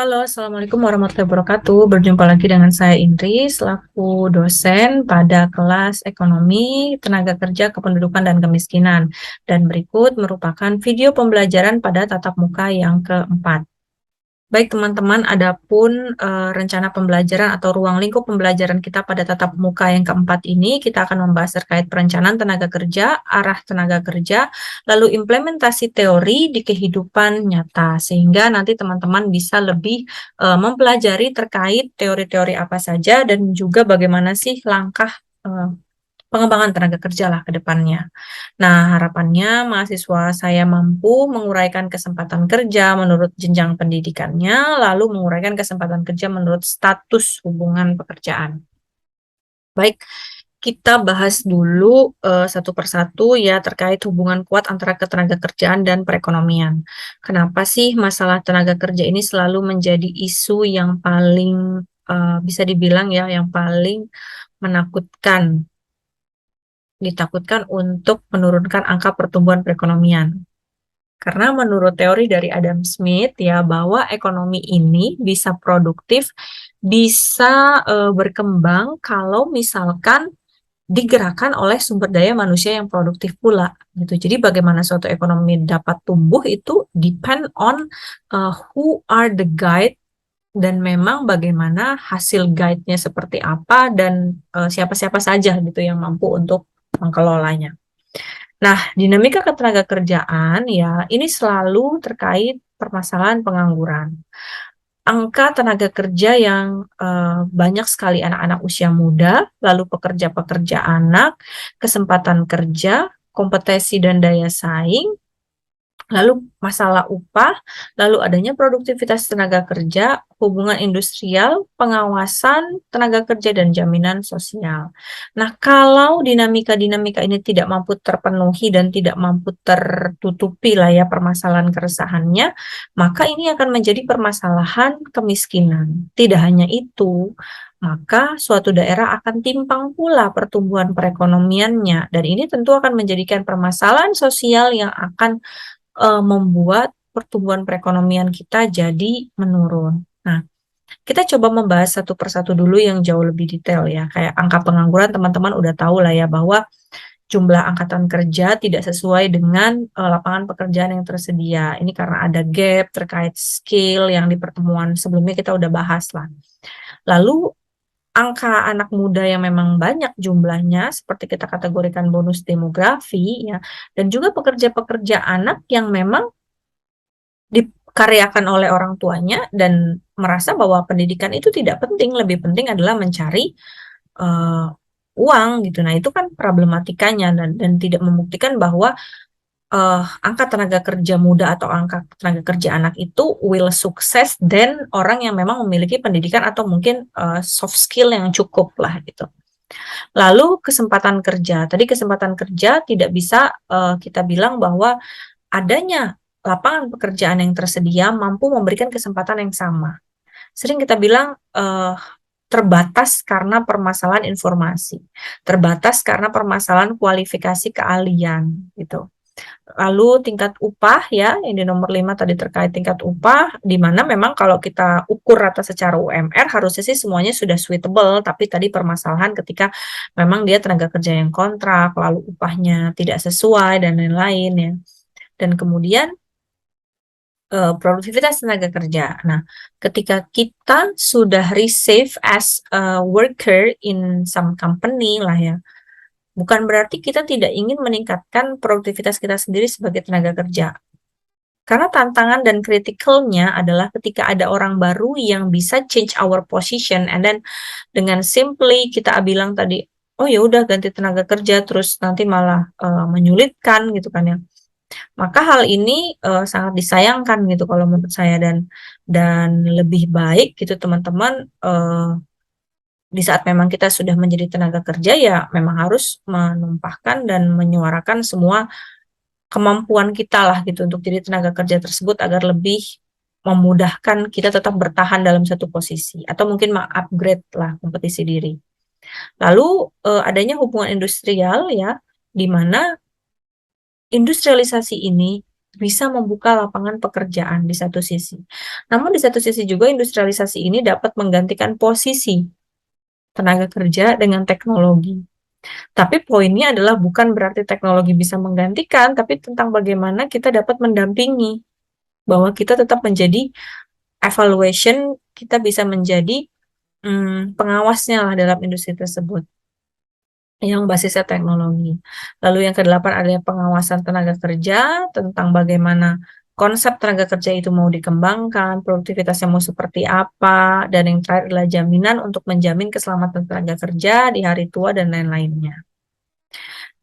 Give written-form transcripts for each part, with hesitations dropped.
Halo, Assalamualaikum warahmatullahi wabarakatuh. Berjumpa lagi dengan saya Indri, selaku dosen pada kelas Ekonomi, Tenaga Kerja, Kependudukan, dan Kemiskinan. Dan berikut merupakan video pembelajaran pada tatap muka yang keempat. Baik teman-teman, adapun rencana pembelajaran atau ruang lingkup pembelajaran kita pada tatap muka yang keempat ini, kita akan membahas terkait perencanaan tenaga kerja, arah tenaga kerja, lalu implementasi teori di kehidupan nyata, sehingga nanti teman-teman bisa lebih mempelajari terkait teori-teori apa saja dan juga bagaimana sih langkah eh, pengembangan tenaga kerja lah ke depannya. Nah, harapannya mahasiswa saya mampu menguraikan kesempatan kerja menurut jenjang pendidikannya, lalu menguraikan kesempatan kerja menurut status hubungan pekerjaan. Baik, kita bahas dulu satu persatu ya terkait hubungan kuat antara ketenaga kerjaan dan perekonomian. Kenapa sih masalah tenaga kerja ini selalu menjadi isu yang paling bisa dibilang ya yang paling menakutkan, ditakutkan untuk menurunkan angka pertumbuhan perekonomian. Karena menurut teori dari Adam Smith ya bahwa ekonomi ini bisa produktif, bisa berkembang kalau misalkan digerakkan oleh sumber daya manusia yang produktif pula gitu. Jadi bagaimana suatu ekonomi dapat tumbuh itu depend on who are the guide, dan memang bagaimana hasil guide-nya seperti apa dan siapa-siapa saja gitu yang mampu untuk mengelolanya. Nah, dinamika ketenagakerjaan ya ini selalu terkait permasalahan pengangguran. Angka tenaga kerja yang banyak sekali anak-anak usia muda, lalu pekerja-pekerja anak, kesempatan kerja, kompetensi dan daya saing, lalu masalah upah, lalu adanya produktivitas tenaga kerja, hubungan industrial, pengawasan tenaga kerja, dan jaminan sosial. Nah, kalau dinamika-dinamika ini tidak mampu terpenuhi dan tidak mampu tertutupi lah ya permasalahan keresahannya, maka ini akan menjadi permasalahan kemiskinan. Tidak hanya itu, maka suatu daerah akan timpang pula pertumbuhan perekonomiannya, dan ini tentu akan menjadikan permasalahan sosial yang akan membuat pertumbuhan perekonomian kita jadi menurun. Nah, kita coba membahas satu persatu dulu yang jauh lebih detail ya. Kayak angka pengangguran teman-teman udah tahu lah ya bahwa jumlah angkatan kerja tidak sesuai dengan lapangan pekerjaan yang tersedia. Ini karena ada gap terkait skill yang di pertemuan sebelumnya kita udah bahas lah. Lalu angka anak muda yang memang banyak jumlahnya seperti kita kategorikan bonus demografi ya, dan juga pekerja-pekerja anak yang memang dikaryakan oleh orang tuanya dan merasa bahwa pendidikan itu tidak penting, lebih penting adalah mencari uh, uang gitu. Nah, itu kan problematikanya, dan tidak membuktikan bahwa angka tenaga kerja muda atau angka tenaga kerja anak itu will sukses dan orang yang memang memiliki pendidikan atau mungkin soft skill yang cukup lah gitu. Lalu kesempatan kerja. Tadi kesempatan kerja tidak bisa kita bilang bahwa adanya lapangan pekerjaan yang tersedia mampu memberikan kesempatan yang sama. Sering kita bilang terbatas karena permasalahan informasi, terbatas karena permasalahan kualifikasi keahlian gitu. Lalu tingkat upah ya, yang di nomor 5 tadi terkait tingkat upah, di mana memang kalau kita ukur rata secara UMR harusnya sih semuanya sudah suitable, tapi tadi permasalahan ketika memang dia tenaga kerja yang kontrak, lalu upahnya tidak sesuai dan lain-lain ya. Dan kemudian produktivitas tenaga kerja. Nah, ketika kita sudah receive as a worker in some company lah ya, bukan berarti kita tidak ingin meningkatkan produktivitas kita sendiri sebagai tenaga kerja. Karena tantangan dan kritikalnya adalah ketika ada orang baru yang bisa change our position, and then dengan simply kita bilang tadi, oh ya udah ganti tenaga kerja, terus nanti malah menyulitkan gitu kan ya. Maka hal ini sangat disayangkan gitu kalau menurut saya, dan lebih baik gitu teman-teman di saat memang kita sudah menjadi tenaga kerja ya memang harus menumpahkan dan menyuarakan semua kemampuan kita lah gitu untuk jadi tenaga kerja tersebut agar lebih memudahkan kita tetap bertahan dalam satu posisi atau mungkin mengupgrade lah kompetisi diri. Lalu adanya hubungan industrial ya, di mana industrialisasi ini bisa membuka lapangan pekerjaan di satu sisi. Namun di satu sisi juga industrialisasi ini dapat menggantikan posisi tenaga kerja dengan teknologi. Tapi poinnya adalah bukan berarti teknologi bisa menggantikan, tapi tentang bagaimana kita dapat mendampingi, bahwa kita tetap menjadi evaluation, kita bisa menjadi pengawasnya lah dalam industri tersebut yang basisnya teknologi. Lalu yang kedelapan adalah pengawasan tenaga kerja, tentang bagaimana konsep tenaga kerja itu mau dikembangkan, produktivitasnya mau seperti apa, dan yang terakhir adalah jaminan untuk menjamin keselamatan tenaga kerja di hari tua dan lain-lainnya.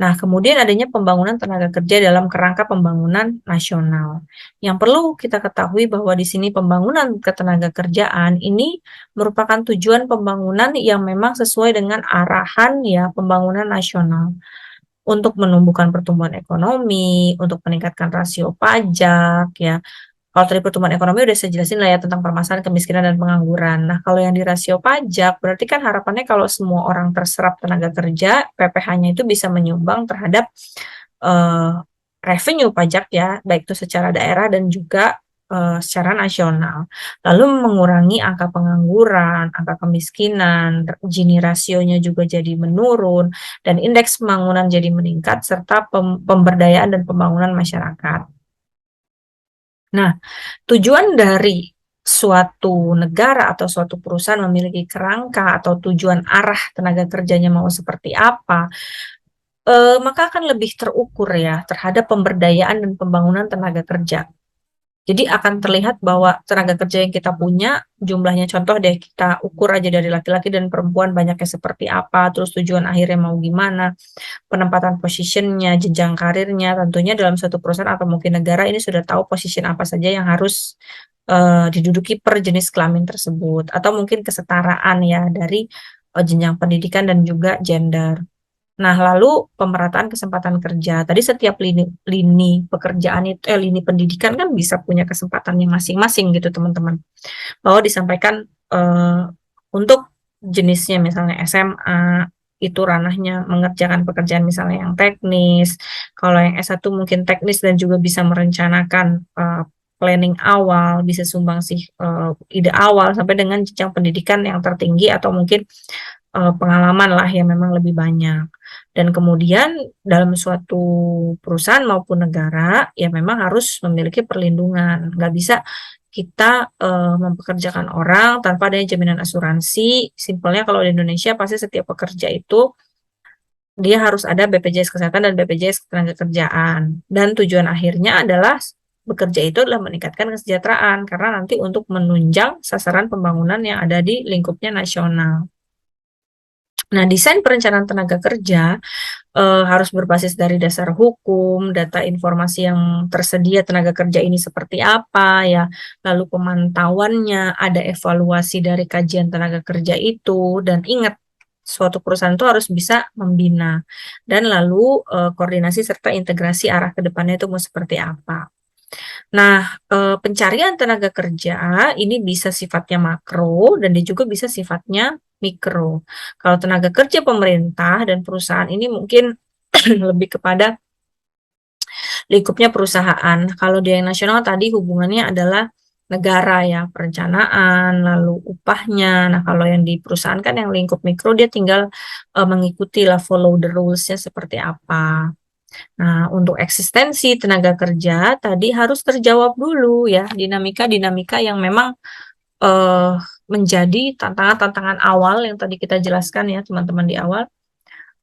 Nah, kemudian adanya pembangunan tenaga kerja dalam kerangka pembangunan nasional. Yang perlu kita ketahui bahwa di sini pembangunan ketenaga kerjaan ini merupakan tujuan pembangunan yang memang sesuai dengan arahan ya pembangunan nasional untuk menumbuhkan pertumbuhan ekonomi, untuk meningkatkan rasio pajak ya, kalau tadi pertumbuhan ekonomi udah saya jelasin lah ya tentang permasalahan kemiskinan dan pengangguran. Nah, kalau yang di rasio pajak, berarti kan harapannya kalau semua orang terserap tenaga kerja, PPh-nya itu bisa menyumbang terhadap eh, revenue pajak ya, baik itu secara daerah dan juga secara nasional. Lalu mengurangi angka pengangguran, angka kemiskinan, Gini rasionya juga jadi menurun, dan indeks pembangunan jadi meningkat, serta pemberdayaan dan pembangunan masyarakat. Nah, tujuan dari suatu negara atau suatu perusahaan memiliki kerangka atau tujuan arah tenaga kerjanya mau seperti apa, maka akan lebih terukur ya terhadap pemberdayaan dan pembangunan tenaga kerja. Jadi akan terlihat bahwa tenaga kerja yang kita punya jumlahnya, contoh deh kita ukur aja dari laki-laki dan perempuan banyaknya seperti apa, terus tujuan akhirnya mau gimana, penempatan positionnya, jenjang karirnya, tentunya dalam suatu perusahaan atau mungkin negara ini sudah tahu position apa saja yang harus diduduki per jenis kelamin tersebut, atau mungkin kesetaraan ya dari jenjang pendidikan dan juga gender. Nah, lalu pemerataan kesempatan kerja. Tadi setiap lini pekerjaan itu, lini pendidikan kan bisa punya kesempatannya masing-masing gitu, teman-teman. Bahwa disampaikan untuk jenisnya misalnya SMA, itu ranahnya mengerjakan pekerjaan misalnya yang teknis. Kalau yang S1 mungkin teknis dan juga bisa merencanakan planning awal, bisa sih ide awal sampai dengan jenjang pendidikan yang tertinggi atau mungkin pengalaman lah yang memang lebih banyak. Dan kemudian dalam suatu perusahaan maupun negara ya memang harus memiliki perlindungan. Nggak bisa kita mempekerjakan orang tanpa adanya jaminan asuransi. Simpelnya kalau di Indonesia pasti setiap pekerja itu dia harus ada BPJS Kesehatan dan BPJS Ketenagakerjaan. Dan tujuan akhirnya adalah bekerja itu adalah meningkatkan kesejahteraan karena nanti untuk menunjang sasaran pembangunan yang ada di lingkupnya nasional. Nah, desain perencanaan tenaga kerja harus berbasis dari dasar hukum, data informasi yang tersedia tenaga kerja ini seperti apa ya, lalu pemantauannya, ada evaluasi dari kajian tenaga kerja itu, dan ingat suatu perusahaan itu harus bisa membina, dan lalu koordinasi serta integrasi arah ke depannya itu mau seperti apa. Nah, pencarian tenaga kerja ini bisa sifatnya makro dan dia juga bisa sifatnya mikro. Kalau tenaga kerja pemerintah dan perusahaan ini mungkin lebih kepada lingkupnya perusahaan. Kalau di yang nasional tadi hubungannya adalah negara ya, perencanaan, lalu upahnya. Nah, kalau yang di perusahaan kan yang lingkup mikro dia tinggal mengikuti lah follow the rules-nya seperti apa. Nah, untuk eksistensi tenaga kerja tadi harus terjawab dulu ya, dinamika-dinamika yang memang eh, menjadi tantangan-tantangan awal yang tadi kita jelaskan ya teman-teman di awal.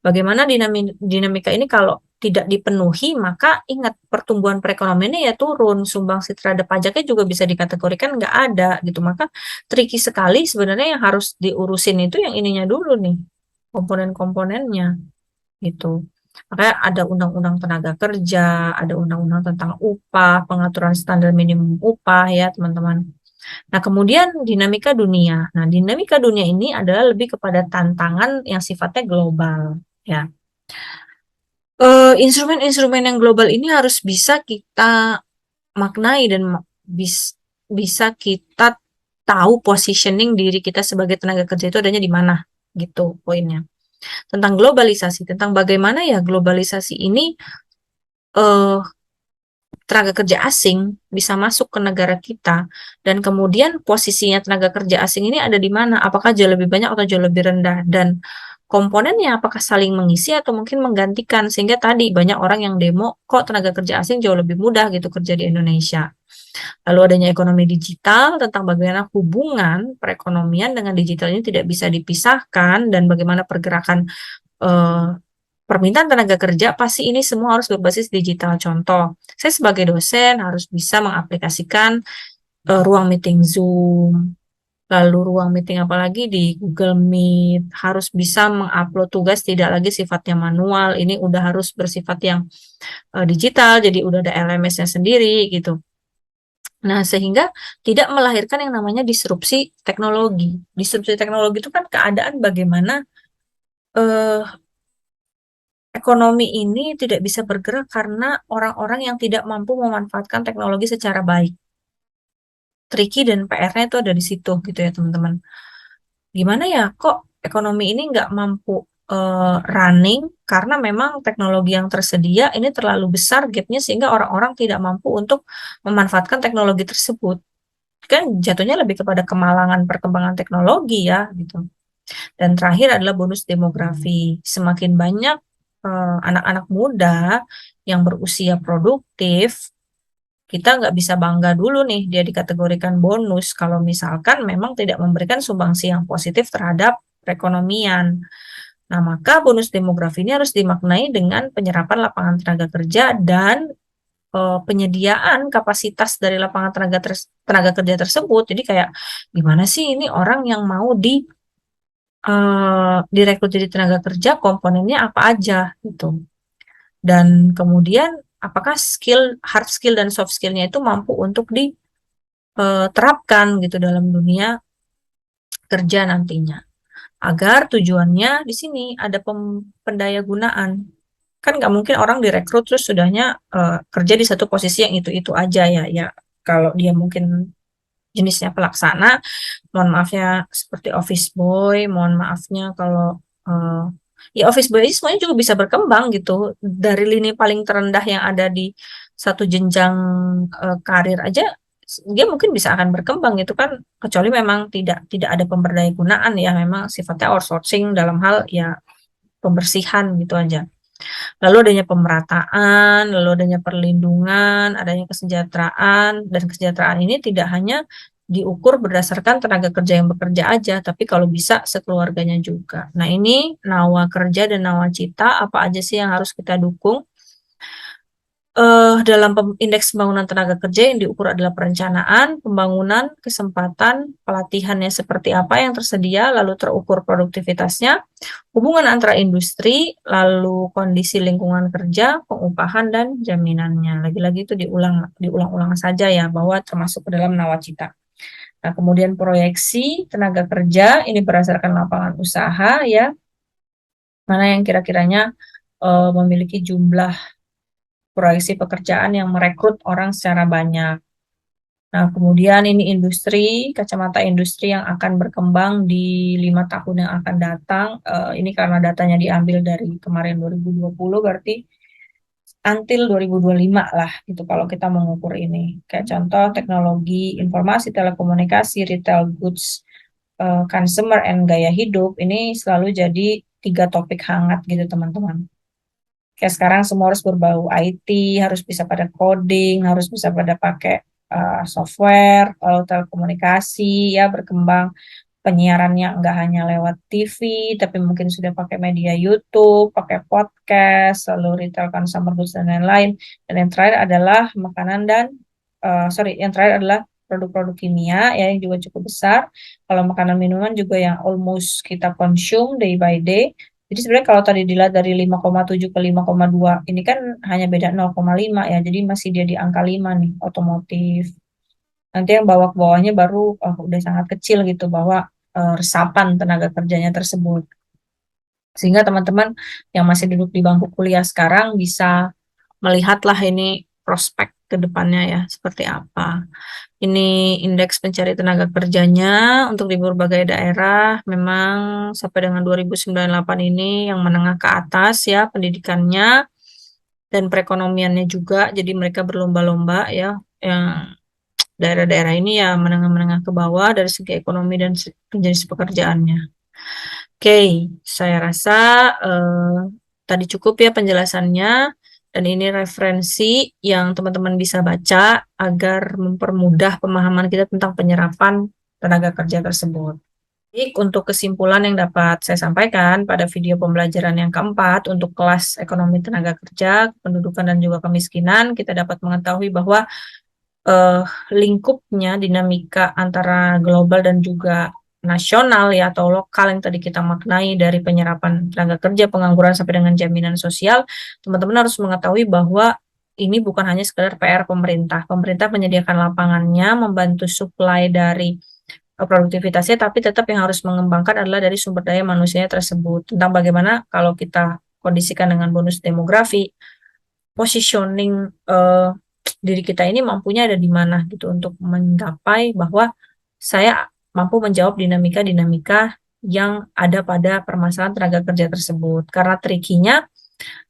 Bagaimana dinamika ini kalau tidak dipenuhi, maka ingat pertumbuhan perekonomiannya ya turun, sumbangsi terhadap pajaknya juga bisa dikategorikan nggak ada gitu. Maka tricky sekali sebenarnya yang harus diurusin itu yang ininya dulu nih, komponen-komponennya gitu. Makanya ada undang-undang tenaga kerja, ada undang-undang tentang upah, pengaturan standar minimum upah ya teman-teman. Nah, kemudian dinamika dunia. Nah, dinamika dunia ini adalah lebih kepada tantangan yang sifatnya global ya. Instrumen-instrumen yang global ini harus bisa kita maknai dan bisa kita tahu positioning diri kita sebagai tenaga kerja itu adanya di mana gitu poinnya. Tentang globalisasi, tentang bagaimana ya globalisasi ini eh, tenaga kerja asing bisa masuk ke negara kita, dan kemudian posisinya tenaga kerja asing ini ada di mana? Apakah jauh lebih banyak atau jauh lebih rendah? Dan komponennya apakah saling mengisi atau mungkin menggantikan? Sehingga tadi banyak orang yang demo, kok tenaga kerja asing jauh lebih mudah gitu kerja di Indonesia. Lalu adanya ekonomi digital, tentang bagaimana hubungan perekonomian dengan digital ini tidak bisa dipisahkan, dan bagaimana pergerakan eh, permintaan tenaga kerja, pasti ini semua harus berbasis digital. Contoh, saya sebagai dosen harus bisa mengaplikasikan ruang meeting Zoom, lalu ruang meeting apalagi di Google Meet, harus bisa mengupload tugas tidak lagi sifatnya manual, ini udah harus bersifat yang digital, jadi udah ada LMS-nya sendiri gitu. Nah, sehingga tidak melahirkan yang namanya disrupsi teknologi. Disrupsi teknologi itu kan keadaan bagaimana eh, ekonomi ini tidak bisa bergerak karena orang-orang yang tidak mampu memanfaatkan teknologi secara baik. Tricky dan PR-nya itu ada di situ gitu ya teman-teman. Gimana ya kok ekonomi ini nggak mampu running karena memang teknologi yang tersedia ini terlalu besar gapnya sehingga orang-orang tidak mampu untuk memanfaatkan teknologi tersebut. Kan jatuhnya lebih kepada kemalangan perkembangan teknologi ya gitu. Dan terakhir adalah bonus demografi. Semakin banyak anak-anak muda yang berusia produktif, kita nggak bisa bangga dulu nih dia dikategorikan bonus kalau misalkan memang tidak memberikan sumbangsi yang positif terhadap perekonomian. Nah, maka bonus demografi ini harus dimaknai dengan penyerapan lapangan tenaga kerja dan penyediaan kapasitas dari lapangan tenaga kerja tersebut. Jadi kayak gimana sih ini orang yang mau direkrut jadi tenaga kerja, komponennya apa aja gitu. Dan kemudian apakah hard skill dan soft skillnya itu mampu untuk diterapkan gitu dalam dunia kerja nantinya. Agar tujuannya di sini ada pendaya gunaan. Kan nggak mungkin orang direkrut terus sudahnya kerja di satu posisi yang itu-itu aja ya. Ya kalau dia mungkin jenisnya pelaksana, mohon maafnya seperti office boy, mohon maafnya kalau eh, ya office boy semuanya juga bisa berkembang gitu dari lini paling terendah yang ada di satu jenjang karir aja, dia mungkin bisa akan berkembang gitu kan, kecuali memang tidak tidak ada pemberdayagunaan ya, memang sifatnya outsourcing dalam hal ya pembersihan gitu aja. Lalu adanya pemerataan, lalu adanya perlindungan, adanya kesejahteraan, dan kesejahteraan ini tidak hanya diukur berdasarkan tenaga kerja yang bekerja aja, tapi kalau bisa sekeluarganya juga. Nah, ini nawa kerja dan nawacita, apa aja sih yang harus kita dukung? Dalam indeks pembangunan tenaga kerja yang diukur adalah perencanaan, pembangunan, kesempatan, pelatihannya seperti apa yang tersedia, lalu terukur produktivitasnya, hubungan antara industri, lalu kondisi lingkungan kerja, pengupahan, dan jaminannya. Lagi-lagi itu diulang-ulang saja ya, bahwa termasuk ke dalam nawacita. Nah, kemudian proyeksi tenaga kerja, ini berdasarkan lapangan usaha ya, mana yang kira-kiranya memiliki jumlah proyeksi pekerjaan yang merekrut orang secara banyak. Nah, kemudian ini industri, kacamata industri yang akan berkembang di 5 tahun yang akan datang. Ini karena datanya diambil dari kemarin 2020, berarti until 2025 lah gitu kalau kita mengukur ini. Kayak contoh teknologi, informasi, telekomunikasi, retail goods, consumer, and gaya hidup, ini selalu jadi 3 topik hangat gitu teman-teman. Kayak sekarang semua harus berbau IT, harus bisa pada coding, harus bisa pada pakai software, lalu telekomunikasi ya berkembang, penyiarannya nggak hanya lewat TV, tapi mungkin sudah pakai media YouTube, pakai podcast, lalu retail consumer goods dan lain-lain. Dan yang terakhir adalah makanan dan yang terakhir adalah produk-produk kimia ya yang juga cukup besar. Kalau makanan minuman juga yang almost kita consume day by day. Jadi sebenarnya kalau tadi dilihat dari 5,7 ke 5,2, ini kan hanya beda 0,5 ya. Jadi masih dia di angka 5 nih, otomotif. Nanti yang bawah ke bawahnya baru udah sangat kecil gitu bahwa resapan tenaga kerjanya tersebut. Sehingga teman-teman yang masih duduk di bangku kuliah sekarang bisa melihatlah ini prospek ke depannya ya seperti apa. Ini indeks pencari tenaga kerjanya untuk di berbagai daerah memang sampai dengan 2098 ini yang menengah ke atas ya pendidikannya. dan perekonomiannya juga, jadi mereka berlomba-lomba ya, yang daerah-daerah ini ya menengah-menengah ke bawah dari segi ekonomi dan jenis pekerjaannya. Oke, saya rasa eh, tadi cukup ya penjelasannya, dan ini referensi yang teman-teman bisa baca agar mempermudah pemahaman kita tentang penyerapan tenaga kerja tersebut. Baik, untuk kesimpulan yang dapat saya sampaikan pada video pembelajaran yang keempat untuk kelas ekonomi tenaga kerja, pendudukan dan juga kemiskinan, kita dapat mengetahui bahwa eh, lingkupnya dinamika antara global dan juga nasional ya atau lokal yang tadi kita maknai dari penyerapan tenaga kerja, pengangguran sampai dengan jaminan sosial, teman-teman harus mengetahui bahwa ini bukan hanya sekedar PR pemerintah. Pemerintah menyediakan lapangannya, membantu supply dari produktivitasnya, tapi tetap yang harus mengembangkan adalah dari sumber daya manusianya tersebut. Tentang bagaimana kalau kita kondisikan dengan bonus demografi, positioning diri kita ini mampunya ada di mana gitu untuk menggapai bahwa saya mampu menjawab dinamika-dinamika yang ada pada permasalahan tenaga kerja tersebut. Karena trikinya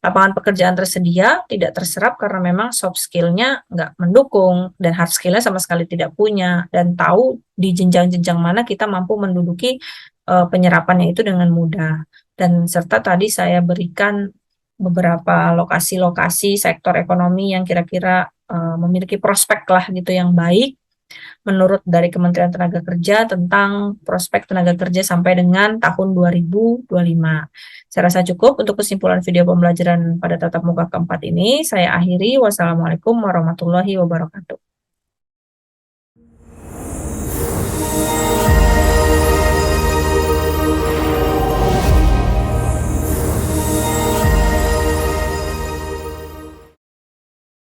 lapangan pekerjaan tersedia tidak terserap karena memang soft skill-nya nggak mendukung dan hard skill-nya sama sekali tidak punya, dan tahu di jenjang-jenjang mana kita mampu menduduki penyerapannya itu dengan mudah. Dan serta tadi saya berikan beberapa lokasi-lokasi sektor ekonomi yang kira-kira memiliki prospek lah gitu yang baik menurut dari Kementerian Tenaga Kerja tentang prospek tenaga kerja sampai dengan tahun 2025. Saya rasa cukup untuk kesimpulan video pembelajaran pada tatap muka keempat ini. Saya akhiri. Wassalamualaikum warahmatullahi wabarakatuh.